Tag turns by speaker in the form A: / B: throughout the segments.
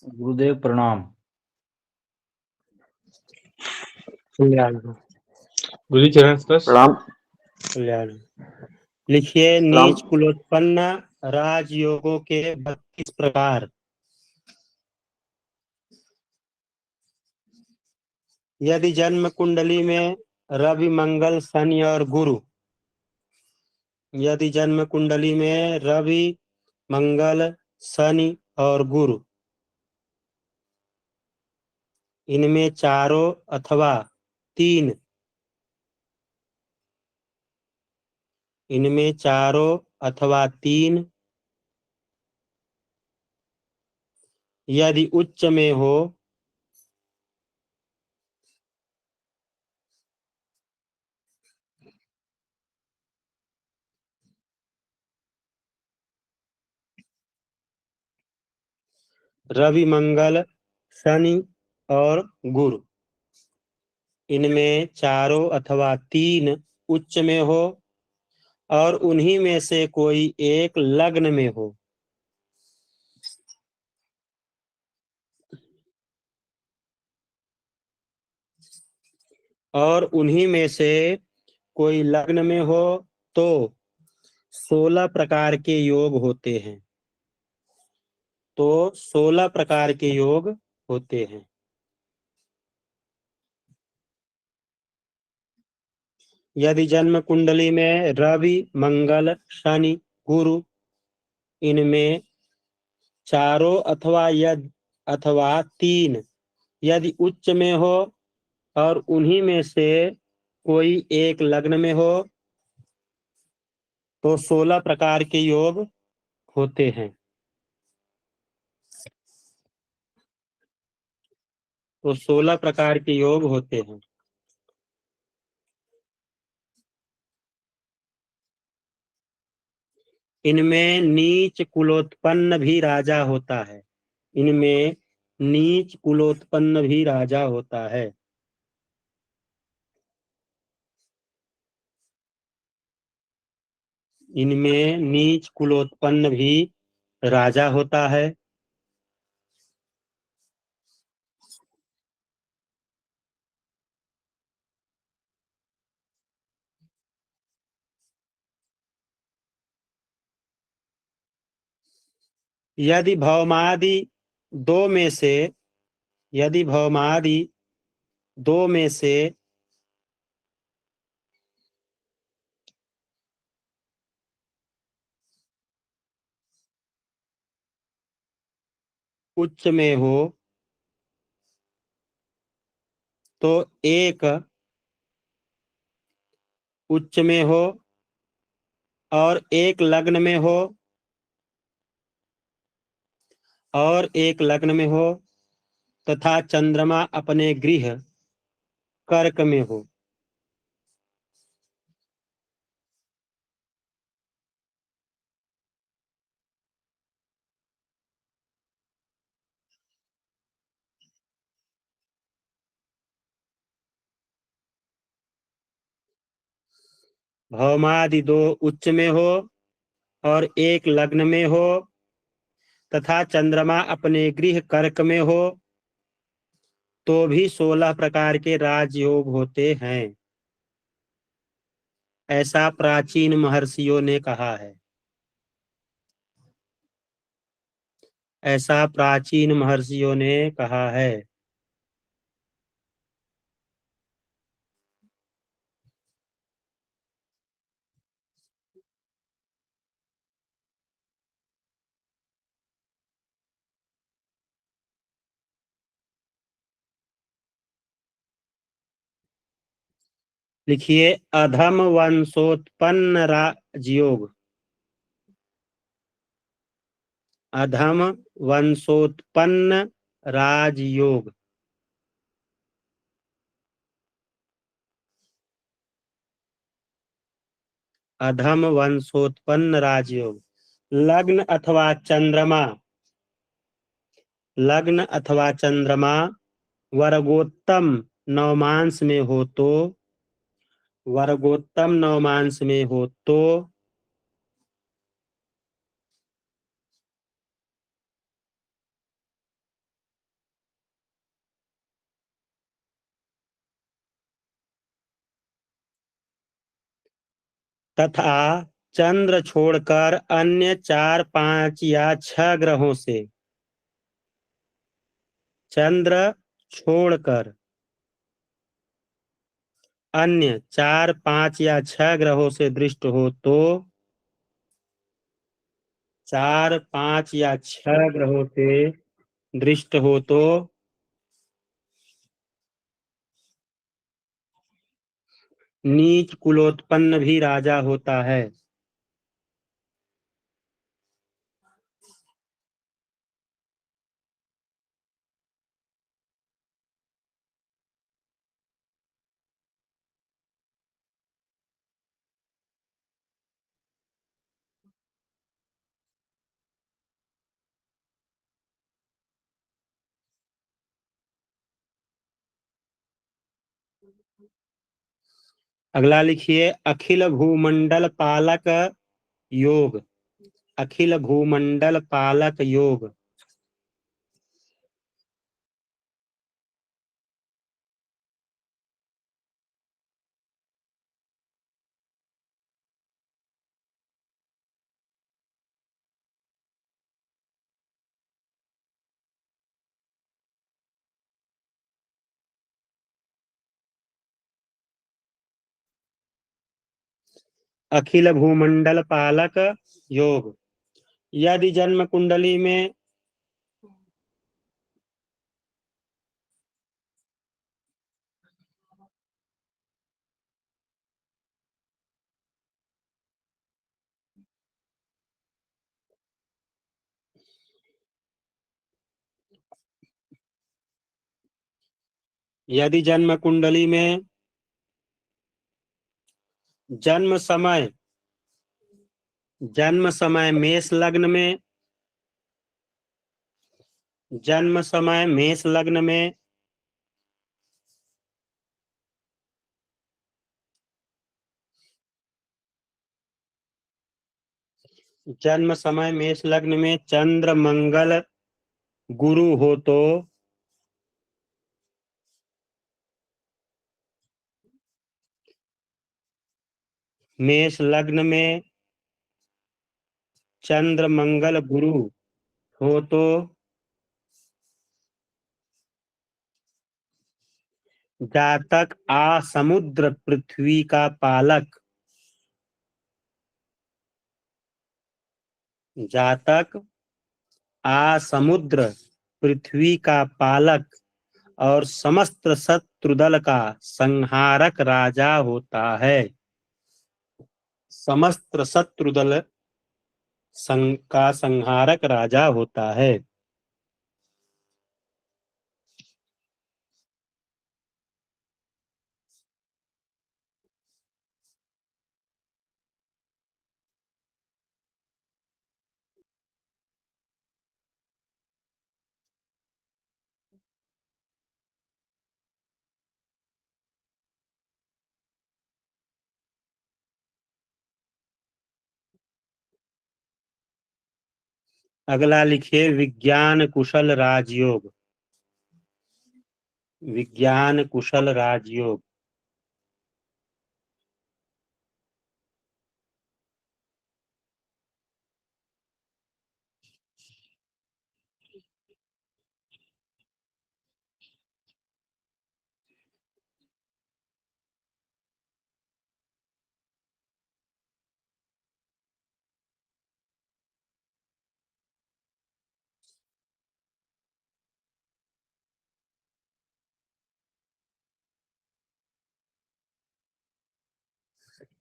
A: गुरुदेव प्रणाम।
B: कल्याण
C: गुरु चरण स्पर्श।
D: प्रणाम।
B: कल्याण। लिखिए नीच कुलोत्पन्न राजयोगों के 32 प्रकार। यदि जन्म कुंडली में रवि मंगल शनि और गुरु, यदि जन्म कुंडली में रवि मंगल शनि और गुरु इनमें चारों अथवा तीन, इनमें चारों अथवा तीन यदि उच्च में हो रवि मंगल शनि और गुरु, इनमें चारों अथवा तीन उच्च में हो और उन्हीं में से कोई एक लग्न में हो, और उन्हीं में से कोई लग्न में हो तो 16 प्रकार के योग होते हैं। तो 16 प्रकार के योग होते हैं। यदि जन्म कुंडली में रवि मंगल शनि गुरु इनमें चारों अथवा तीन यदि उच्च में हो और उन्हीं में से कोई एक लग्न में हो तो 16 प्रकार के योग होते हैं। तो 16 प्रकार के योग होते हैं। इनमें नीच कुलोत्पन्न भी राजा होता है। इनमें नीच कुलोत्पन्न भी राजा होता है। इनमें नीच कुलोत्पन्न भी राजा होता है। यदि भौमादि दो में से उच्च में हो तो एक उच्च में हो और एक लग्न में हो और एक लग्न में हो तथा चंद्रमा अपने गृह कर्क में हो। भौमादि दो उच्च में हो और एक लग्न में हो तथा चंद्रमा अपने गृह कर्क में हो तो भी 16 प्रकार के राजयोग होते हैं। ऐसा प्राचीन महर्षियों ने कहा है। ऐसा प्राचीन महर्षियों ने कहा है। लिखिए अधम वंशोत्पन्न राजयोग। अधम वंशोत्पन्न राजयोग। अधम वंशोत्पन्न राजयोग। लग्न अथवा चंद्रमा वर्गोत्तम नवमांश में हो तो वर्गोत्तम नवमांश में हो तो तथा चंद्र छोड़कर अन्य 4, 5 या 6 ग्रहों से, चंद्र छोड़कर अन्य 4, 5 या 6 ग्रहों से दृष्ट हो तो 4, 5 या 6 ग्रहों से दृष्ट हो तो नीच कुलोत्पन्न भी राजा होता है। अगला लिखिए अखिल भूमंडल पालक योग। अखिल भूमंडल पालक योग। अखिल भूमंडल पालक योग। यदि जन्म कुंडली में यदि जन्म कुंडली में जन्म समय मेष लग्न में, जन्म समय मेष लग्न में जन्म समय मेष लग्न में चंद्र मंगल गुरु हो तो मेष लग्न में चंद्र मंगल गुरु हो तो जातक आ समुद्र पृथ्वी का पालक, जातक आ समुद्र पृथ्वी का पालक और समस्त शत्रुदल का संहारक राजा होता है। समस्त शत्रुदल का संहारक राजा होता है। अगला लिखिए विज्ञान कुशल राजयोग। विज्ञान कुशल राजयोग।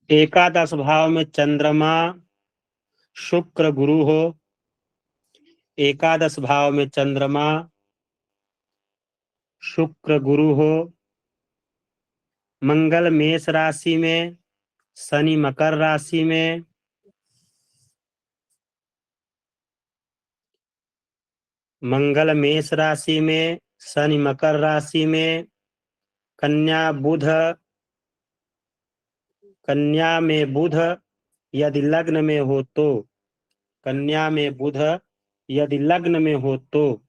B: एकादश भाव में चंद्रमा शुक्र गुरु हो, एकादश भाव में चंद्रमा शुक्र गुरु हो, मंगल मेष राशि में, शनि मकर राशि में, मंगल मेष राशि में, शनि मकर राशि में, कन्या बुध कन्या में बुध यदि लग्न में हो तो, कन्या में बुध यदि लग्न में हो तो,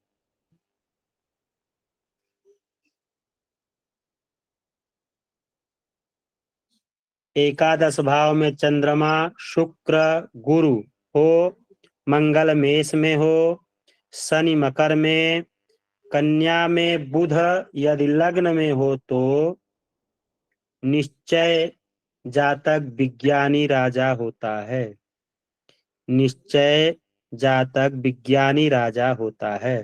B: एकादश भाव में चंद्रमा शुक्र गुरु हो, मंगल मेष में हो, शनि मकर में, कन्या में बुध यदि लग्न में हो तो निश्चय जातक विज्ञानी राजा होता है। निश्चय जातक विज्ञानी राजा होता है।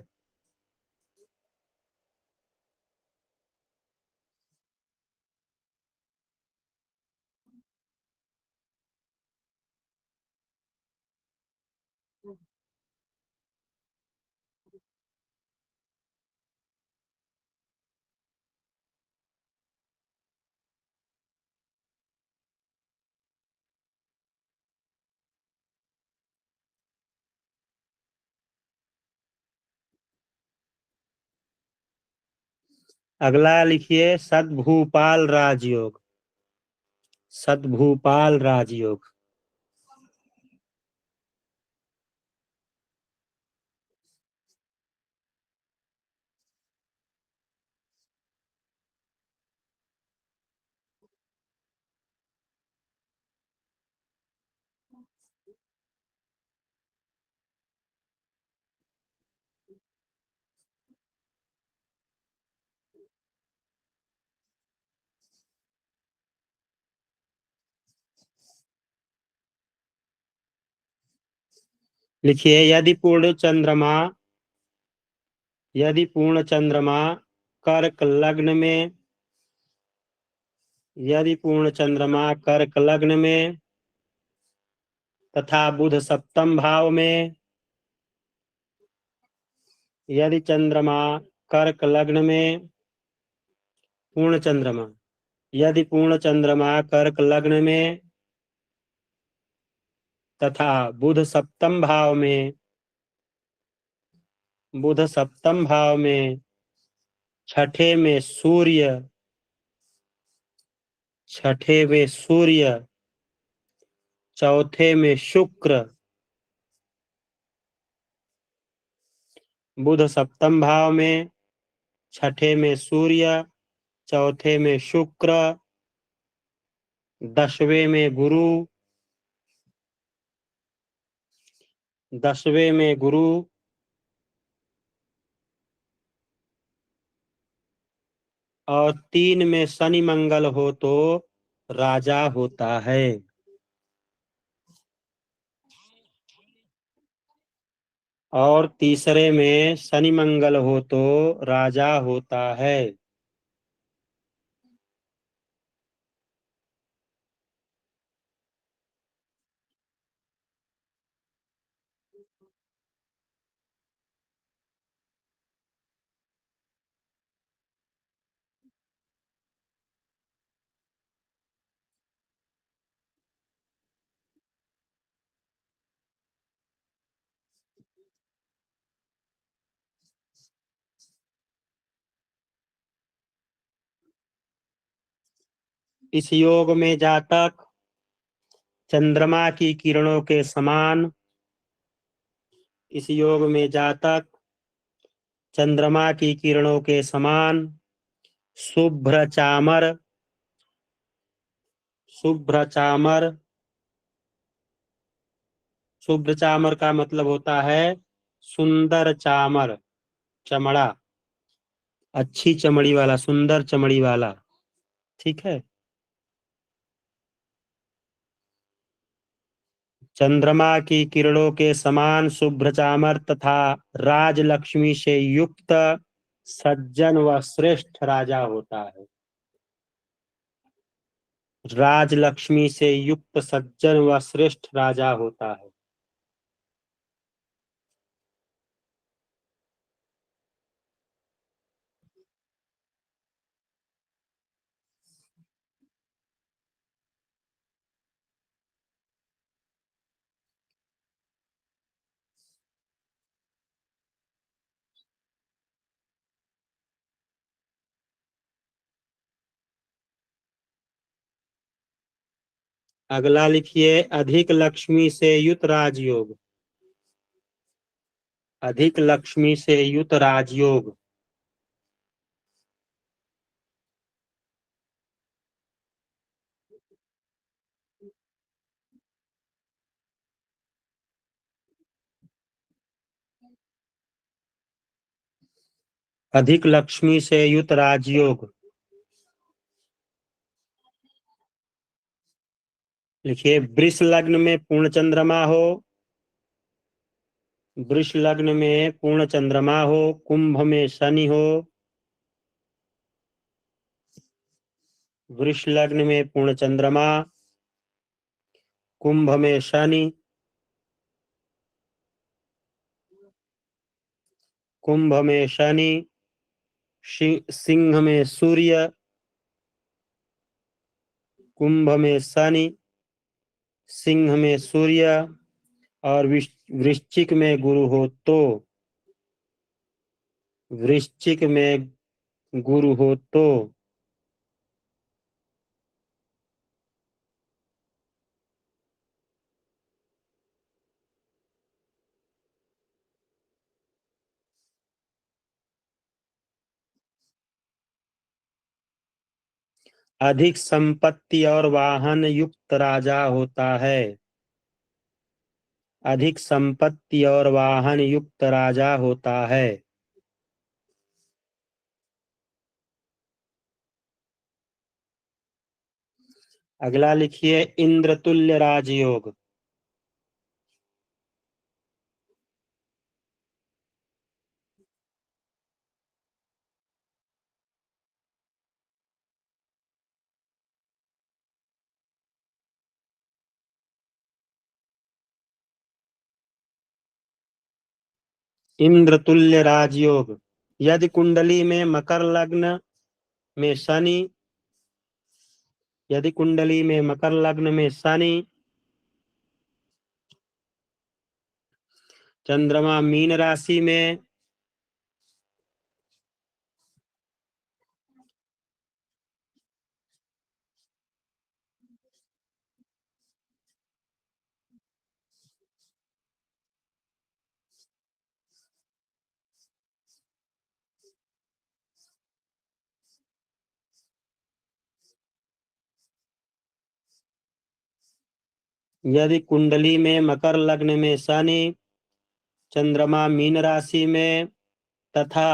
B: अगला लिखिए सद्भूपाल राजयोग। सद्भूपाल राजयोग। लिखिए यदि पूर्ण चंद्रमा कर्क लग्न में, यदि पूर्ण चंद्रमा कर्क लग्न में तथा बुध सप्तम भाव में, यदि चंद्रमा कर्क लग्न में पूर्ण चंद्रमा, यदि पूर्ण चंद्रमा कर्क लग्न में तथा बुध सप्तम भाव में, बुध सप्तम भाव में, छठे में सूर्य, छठे में सूर्य, चौथे में शुक्र, बुध सप्तम भाव में, छठे में सूर्य, चौथे में शुक्र, दसवें में गुरु, दसवें में गुरु, और 3 में शनि मंगल हो तो राजा होता है। और तीसरे में शनि मंगल हो तो राजा होता है। इस योग में जातक चंद्रमा की किरणों के समान, इस योग में जातक चंद्रमा की किरणों के समान शुभ्र चामर, शुभ्र चामर, शुभ्र चामर का मतलब होता है सुंदर चामर, चमड़ा, अच्छी चमड़ी वाला, सुंदर चमड़ी वाला। ठीक है। चंद्रमा की किरणों के समान शुभ्र चामर तथा राजलक्ष्मी से युक्त सज्जन व श्रेष्ठ राजा होता है। राजलक्ष्मी से युक्त सज्जन व श्रेष्ठ राजा होता है। अगला लिखिए अधिक लक्ष्मी से युत राजयोग। अधिक लक्ष्मी से युत राजयोग। अधिक लक्ष्मी से युत राजयोग। लिखिए वृष लग्न में पूर्ण चंद्रमा हो। वृष लग्न में पूर्ण चंद्रमा हो, कुंभ में शनि हो। वृष लग्न में पूर्ण चंद्रमा, कुंभ में शनि, कुंभ में शनि, सिंह में सूर्य, कुंभ में शनि, सिंह में सूर्य और वृश्चिक में गुरु हो तो, वृश्चिक में गुरु हो तो अधिक संपत्ति और वाहन युक्त राजा होता है। अधिक संपत्ति और वाहन युक्त राजा होता है। अगला लिखिए इंद्र तुल्य राजयोग। इंद्र तुल्य राजयोग। यदि कुंडली में मकर लग्न में शनि, यदि कुंडली में मकर लग्न में शनि, चंद्रमा मीन राशि में, यदि कुंडली में मकर लग्न में शनि, चंद्रमा मीन राशि में तथा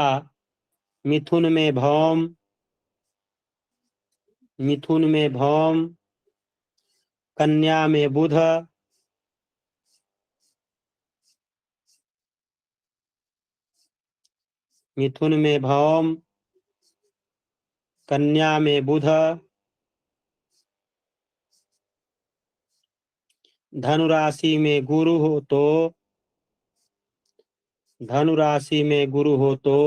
B: मिथुन में भौम, मिथुन में भौम, कन्या में बुध, मिथुन में भौम, कन्या में बुध, धनु राशि में गुरु हो तो, धनु राशि में गुरु हो तो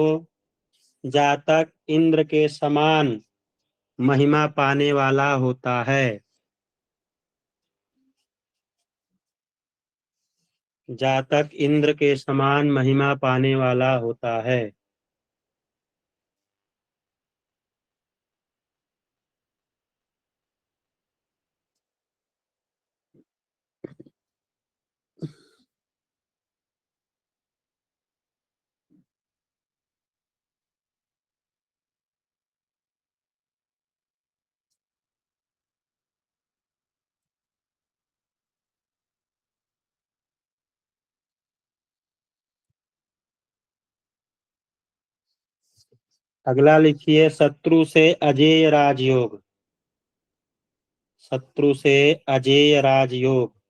B: जातक इंद्र के समान महिमा पाने वाला होता है। जातक इंद्र के समान महिमा पाने वाला होता है। अगला लिखिए शत्रु से अजेय राजयोग। शत्रु से अजेय राजयोग।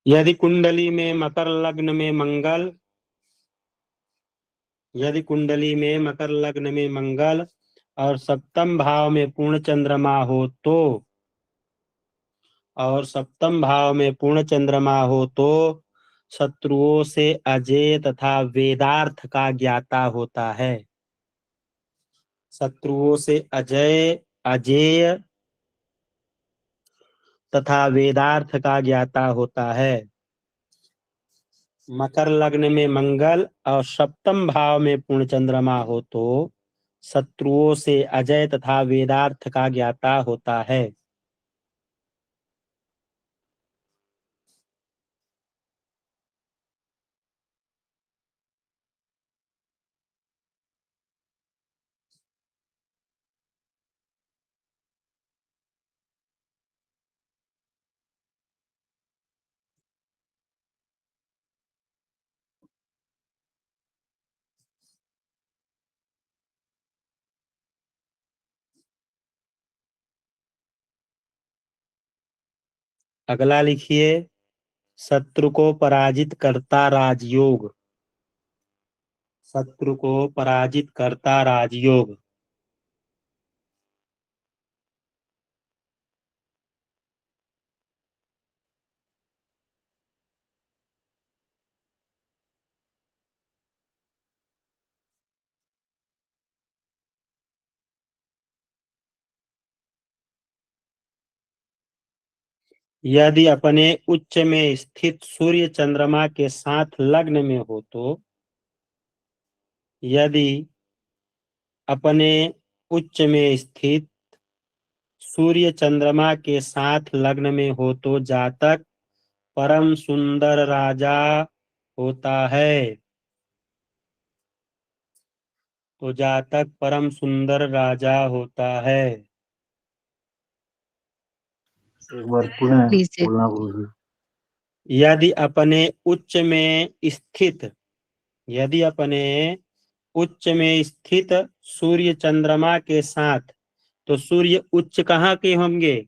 B: यदि कुंडली में मकर लग्न में मंगल, यदि कुंडली में मकर लग्न में मंगल और सप्तम भाव में पूर्ण चंद्रमा हो तो शत्रुओं से अजेय तथा वेदार्थ का ज्ञाता होता है। शत्रुओं से अजेय तथा वेदार्थ का ज्ञाता होता है। मकर लग्न में मंगल और सप्तम भाव में पूर्ण चंद्रमा हो तो शत्रुओं से अजय तथा वेदार्थ का ज्ञाता होता है। अगला लिखिए, शत्रु को पराजित करता राजयोग। शत्रु को पराजित करता राजयोग। यदि अपने उच्च में स्थित सूर्य चंद्रमा के साथ लग्न में हो तो यदि अपने उच्च में स्थित सूर्य चंद्रमा के साथ लग्न में हो तो जातक परम सुंदर राजा होता है। तो जातक परम सुंदर राजा होता है।
A: एक बार पुनः
D: Please.
A: बोलना गुरुजी।
B: यदि अपने उच्च में स्थित सूर्य चंद्रमा के साथ, तो सूर्य उच्च कहाँ के होंगे?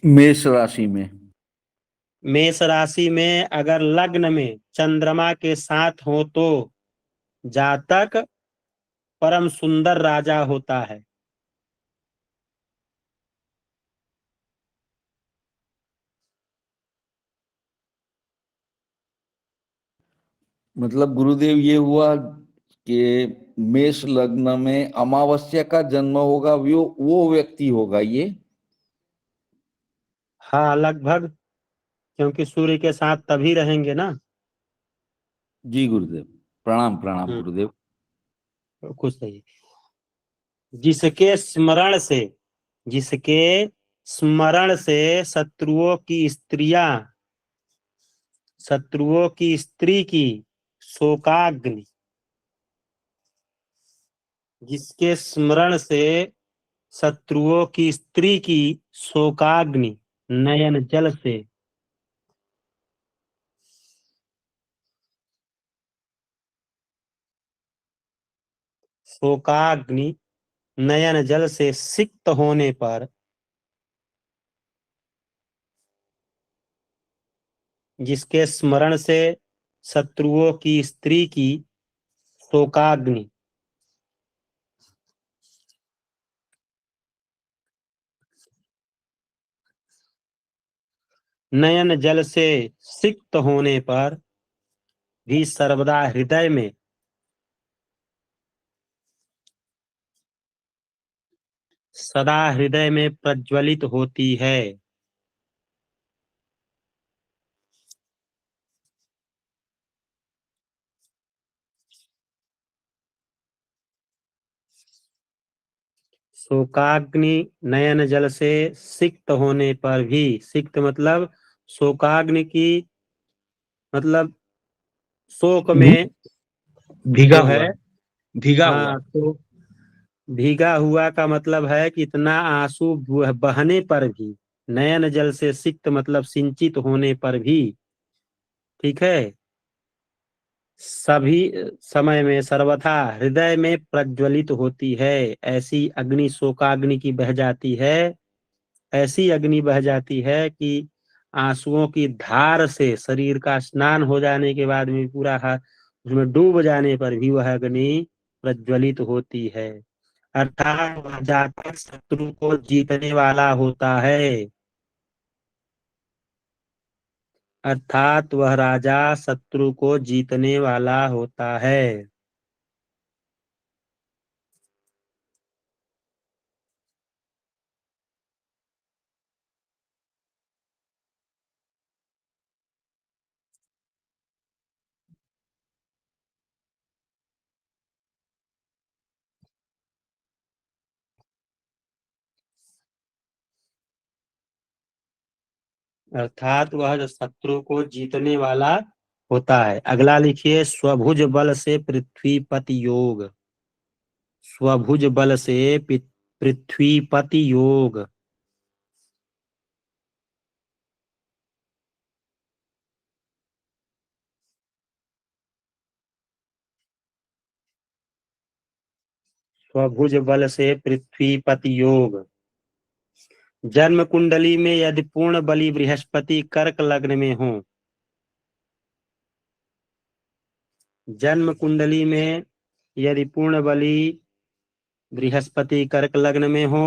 E: मेष राशि में।
B: मेष राशि में अगर लग्न में चंद्रमा के साथ हो तो जातक परम सुंदर राजा होता है।
E: मतलब गुरुदेव ये हुआ कि मेष लग्न में अमावस्या का जन्म होगा, वो व्यक्ति होगा ये।
B: हाँ, लगभग, क्योंकि सूर्य के साथ तभी रहेंगे ना।
E: जी गुरुदेव, प्रणाम प्रणाम गुरुदेव।
B: कुछ नहीं। जिसके स्मरण से शत्रुओं की स्त्री की शोकाग्नि, जिसके स्मरण से शत्रुओं की स्त्री की शोकाग्नि नयन जल से सिक्त होने पर, जिसके स्मरण से शत्रुओं की स्त्री की शोकाग्नि नयन जल से सिक्त होने पर भी सर्वदा सदा हृदय में प्रज्वलित होती है। शोकाग्नि नयन जल से सिक्त होने पर भी, सिक्त मतलब शोकाग्नि की, मतलब शोक में
C: भीगा
B: जो
C: हुआ
B: है,
C: भीगा हुआ
B: हाँ, तो भीगा हुआ का मतलब है कि इतना आंसू बहने पर भी, नयन जल से सिक्त मतलब सिंचित होने पर भी, ठीक है, सभी समय में सर्वथा हृदय में प्रज्वलित होती है। ऐसी अग्नि शोकाग्नि की बह जाती है, ऐसी अग्नि बह जाती है कि आंसुओं की धार से शरीर का स्नान हो जाने के बाद में पूरा उसमें डूब जाने पर भी वह अग्नि प्रज्वलित होती है। अर्थात वह जातक शत्रु को जीतने वाला होता है। अर्थात वह राजा शत्रु को जीतने वाला होता है। अर्थात वह शत्रु को जीतने वाला होता है। अगला लिखिए, स्वभुज बल से पृथ्वीपति योग। स्वभुज बल से पृथ्वीपति योग। स्वभुज बल से पृथ्वीपति योग। जन्म कुंडली में यदि पूर्ण बली बृहस्पति कर्क लग्न में हो, जन्म कुंडली में यदि पूर्ण बली बृहस्पति कर्क लग्न में हो,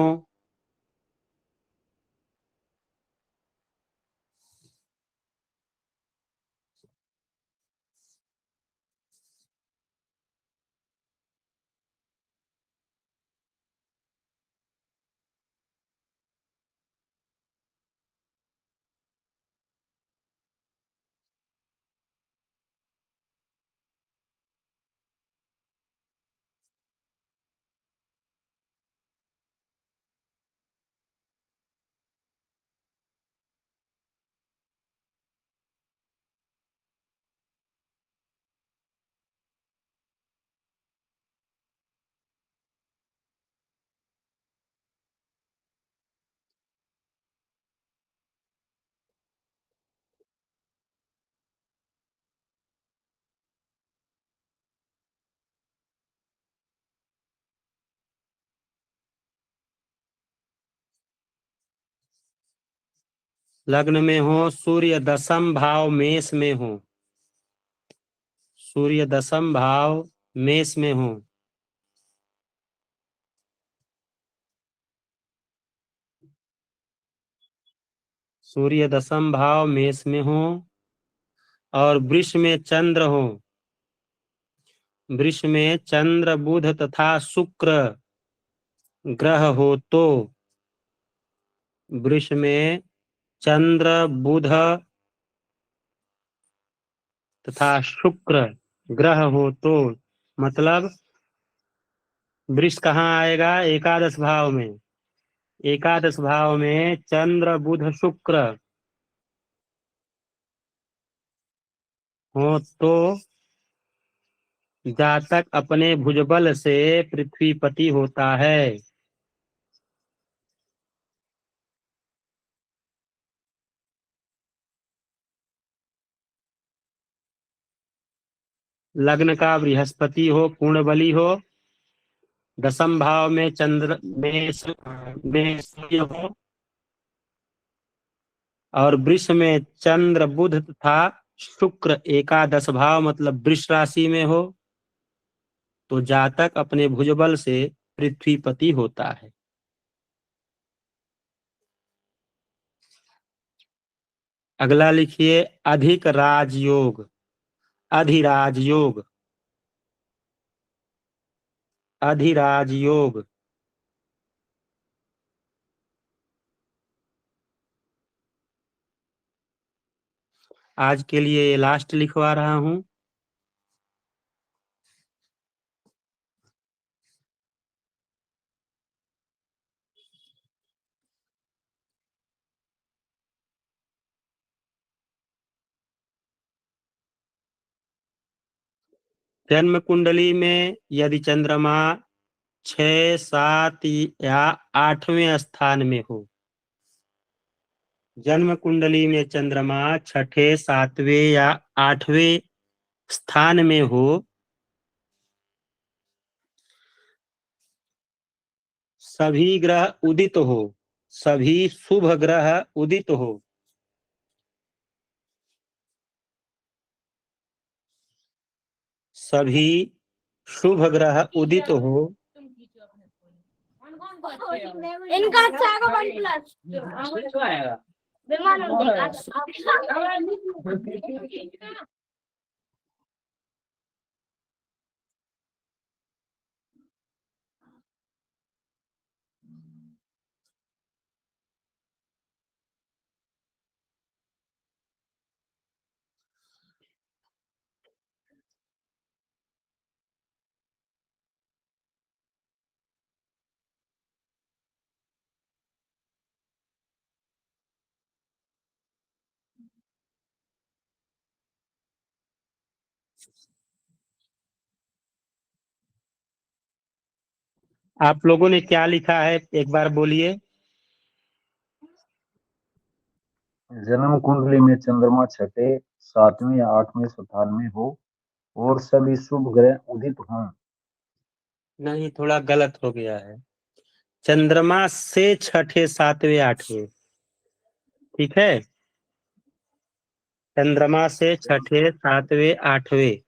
B: लग्न में हो, सूर्य दशम भाव मेष में हो, सूर्य दशम भाव मेष में हो, सूर्य दशम भाव मेष में हो और वृष में चंद्र हो, वृष में चंद्र बुध तथा शुक्र ग्रह हो तो, वृष में चंद्र बुध तथा शुक्र ग्रह हो तो, मतलब वृष कहाँ आएगा? एकादश भाव में। एकादश भाव में चंद्र बुध शुक्र हो तो जातक अपने भुजबल से पृथ्वीपति होता है। लग्न का बृहस्पति हो, पूर्ण बली हो, दशम भाव में चंद्र में सूर्य हो और वृष में चंद्र बुध तथा शुक्र एकादश भाव मतलब वृष राशि में हो तो जातक अपने भुजबल से पृथ्वीपति होता है। अगला लिखिए, अधिक राजयोग। अधिराजयोग। अधिराजयोग। आज के लिए लास्ट लिखवा रहा हूं। जन्म कुंडली में यदि चंद्रमा 6, 7 या 8वें स्थान में हो, जन्म कुंडली में चंद्रमा 6ठे, 7वें या 8वें स्थान में हो, सभी ग्रह उदित हो, सभी शुभ ग्रह उदित हो, सभी शुभ ग्रह उदित हो
D: इनका अच्छा आएगा वन प्लस विमान
B: आप लोगों ने क्या लिखा है एक बार बोलिए।
A: जन्म कुंडली में चंद्रमा छठे, सातवें या आठवें स्थान में हो और सभी शुभ ग्रह उदित हों।
B: नहीं, थोड़ा गलत हो गया है। चंद्रमा से छठे, सातवें, आठवें, ठीक है। चंद्रमा से छठे, सातवें, आठवें।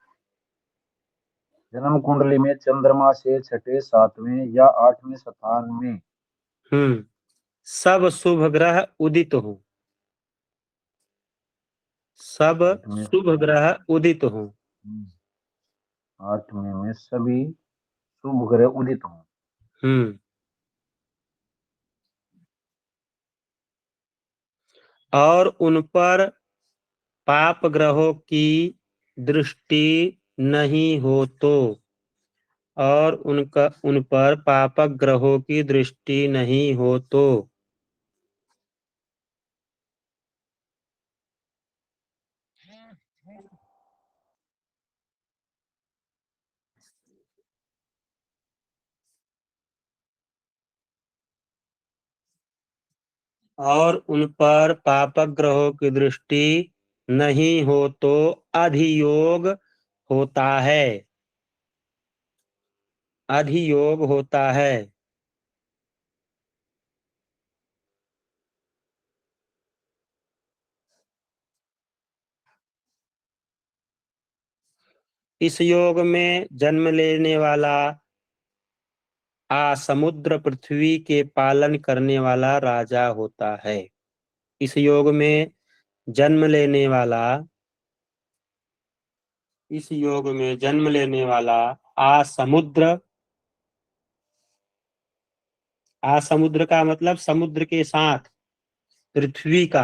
A: जन्म कुंडली में चंद्रमा से छठे, सातवें या आठवें स्थान में
B: सब शुभ ग्रह उदित हो। सब
A: आठवें
B: शुभ ग्रह उदित हो।
A: आठवें में सभी शुभ ग्रह उदित हों।
B: और उन पर पाप ग्रहों की दृष्टि नहीं हो तो, और उन पर पापक ग्रहों की दृष्टि नहीं हो तो। और उन पर पापक ग्रहों की दृष्टि नहीं हो तो अधियोग होता है। अधियोग होता है। इस योग में जन्म लेने वाला समुद्र पृथ्वी के पालन करने वाला राजा होता है। इस योग में जन्म लेने वाला इस योग में जन्म लेने वाला समुद्र समुद्र का मतलब समुद्र के साथ पृथ्वी का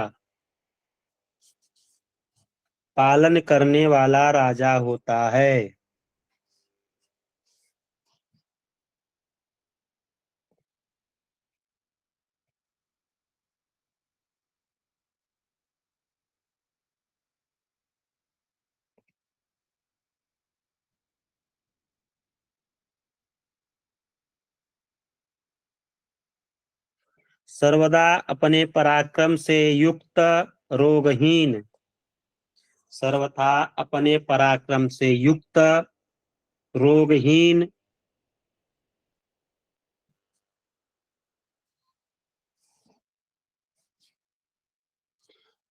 B: पालन करने वाला राजा होता है। सर्वदा अपने पराक्रम से युक्त रोगहीन। सर्वथा अपने पराक्रम से युक्त रोगहीन।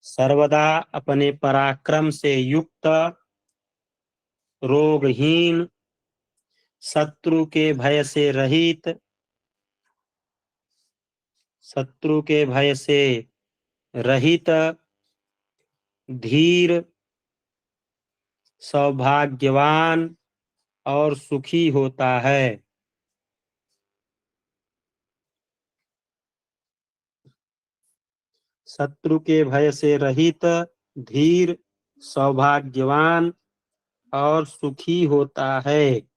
B: सर्वदा अपने पराक्रम से युक्त रोगहीन, शत्रु के भय से रहित, शत्रु के भय से रहित, धीर, सौभाग्यवान और सुखी होता है। शत्रु के भय से रहित, धीर, सौभाग्यवान और सुखी होता है।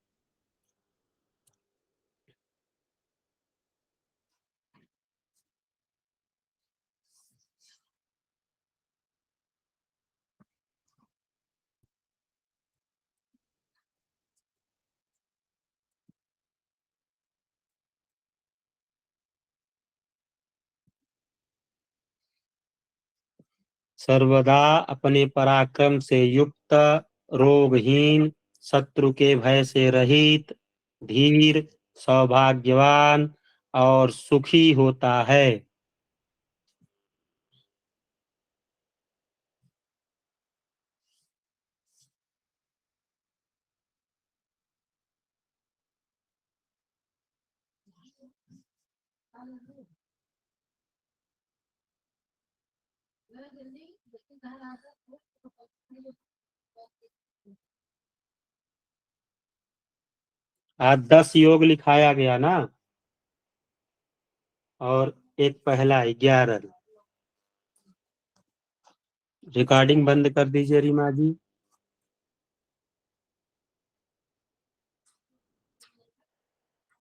B: सर्वदा अपने पराक्रम से युक्त, रोगहीन, शत्रु के भय से रहित, धीर, सौभाग्यवान और सुखी होता है। आज 10 योग लिखाया गया ना, और एक पहला 11। रिकॉर्डिंग बंद कर दीजिए रीमा जी।